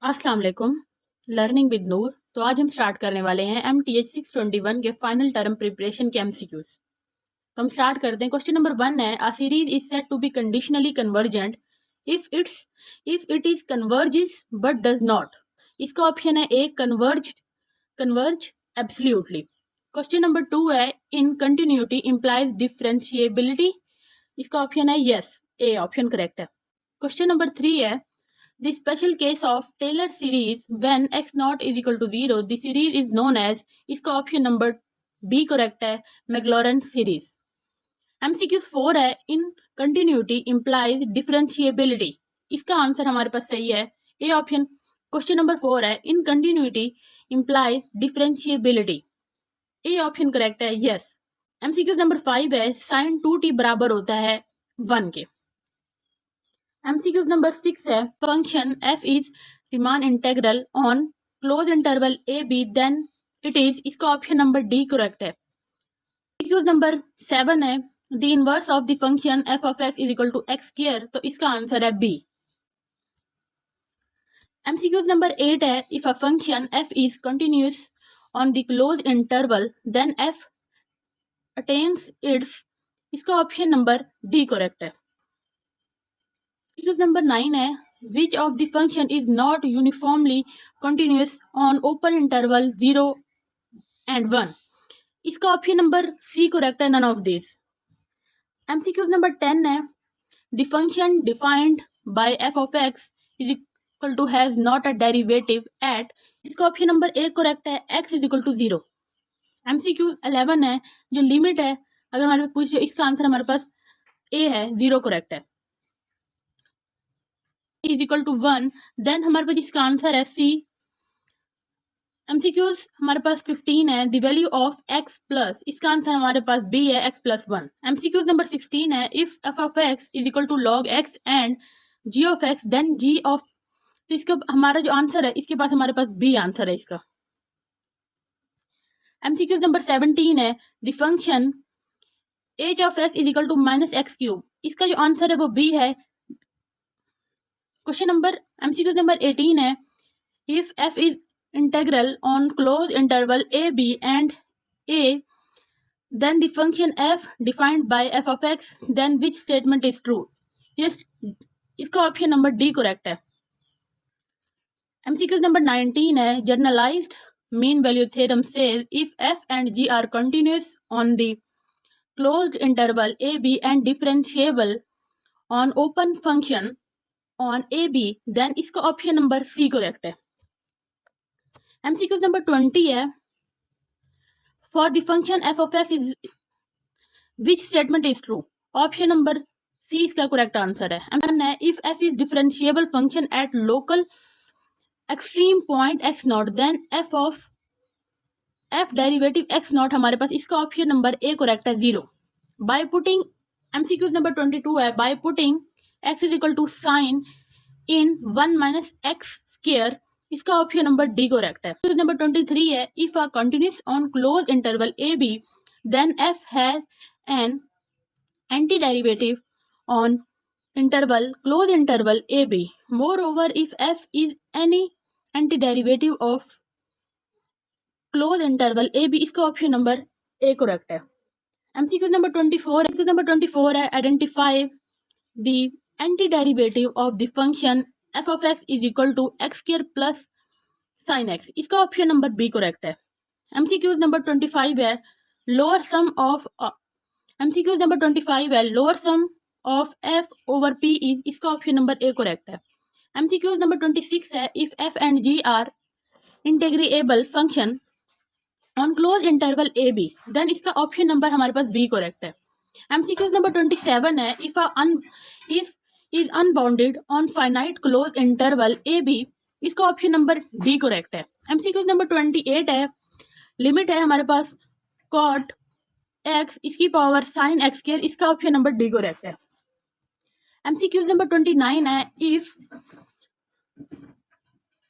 अस्सलाम वालेकुम। Learning with नूर। तो आज हम स्टार्ट करने वाले हैं MTH 621 के फाइनल टर्म प्रिपरेशन के MCQs। तो हम स्टार्ट करते हैं। क्वेश्चन नंबर 1 है, a series is said to be conditionally convergent if it is converges but does not. इसका ऑप्शन है A, converge absolutely. Question number 2 है, इन कंटिन्यूटी इंप्लाइज डिफरेंशिएबिलिटी। इसका ऑप्शन है यस, ए ऑप्शन करेक्ट है। Question number 3 है, the special case of Taylor series when x naught is equal to 0, the series is known as, इसका option number B correct है, मैक्लॉरेन series. MCQ 4 है, in continuity implies differentiability. इसका answer हमारे पास सही है, A option. Question number 4 है, in continuity implies differentiability. A option correct है, yes. MCQ number 5 है, साइन 2t बराबर होता है 1 के। MCQ नंबर 6 है, function f is Riemann integral on close interval a b then it is, इसका option number D correct है। MCQ number 7 है, the inverse of the function f of x is equal to x square, तो इसका answer है B. MCQ number 8 है, if a function f is continuous on the close interval then f attains its, इसका option number D correct है। Number 9 है, which of the function is not uniformly continuous on open interval 0 and 1, इसका option number C correct है, none of this. MCQ number 10 है, the function defined by f of x is equal to has not a derivative at, इसका option number A correct है, x is equal to 0। MCQ 11 है, जो limit है अगर हमारे पास पूछे, इसका आंसर हमारे पास ए है, 0 करेक्ट है। इज इक्वल टू 1, देन हमारे पास इसका आंसर है सी। MCQs हमारे पास 15 है, the value of x plus, इसका आंसर हमारे पास बी है, x प्लस 1। MCQs नंबर 16 है, if f of x is equal to log x and g of x then g of, तो इसका हमारा जो आंसर है, इसके पास हमारे पास बी आंसर है इसका। MCQs नंबर 17 है, the function h of x is equal to minus x cube, इसका जो आंसर है वो बी है। क्वेश्चन नंबर MCQ नंबर 18 है, if f is integral on closed interval a b and a, then the function f defined by f of x, then which statement is true, yes, इसका option number D correct है। MCQ number 19 है, generalized mean value theorem says if f and g are continuous on the closed interval a b and differentiable on open function on a b, then इसका option number C correct है। MCQ number 20 है, for the function f of x is which statement is true, option number C इसका correct answer है। If f is differentiable function at local extreme point x not then f of f derivative x not, हमारे पास इसका option number A correct है, 0। By putting, MCQ number 22 है, by putting x is equal to sine in 1 minus x square, इसका option number D correct है। Number 23 है, if a continuous on close interval A B then F has an anti derivative on interval close interval A B, moreover if F is any anti derivative of close interval A B, इसका option number A correct है। MCQ number 24 है, identify the anti derivative of the function f of x is equal to x square plus sine x, इसका option number B correct है। MCQ number 25 है, lower sum of MCQ number 25 है, lower sum of f over p is, इसका option number A correct है। MCQ number 26 है, if f and g are integrable function on close interval A B, then इसका option number हमारे पास B correct है। MCQ number 27 है, if is unbounded on finite closed interval a b, इसका option number D correct है। MCQ number 28 है, limit है हमारे पास cot x इसकी पावर sin x स्क्वायर, इसका ऑप्शन नंबर डी करेक्ट है। MCQ नंबर 29 है, if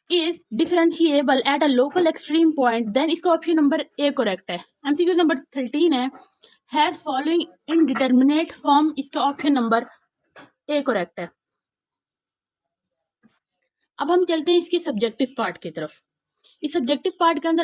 is differentiable at a local extreme point, then इसका ऑप्शन नंबर ए करेक्ट है। MCQ नंबर 13 है, has following indeterminate form, इसका option number A correct है। अब हम चलते हैं इसके सब्जेक्टिव पार्ट की तरफ। इस सब्जेक्टिव पार्ट के अंदर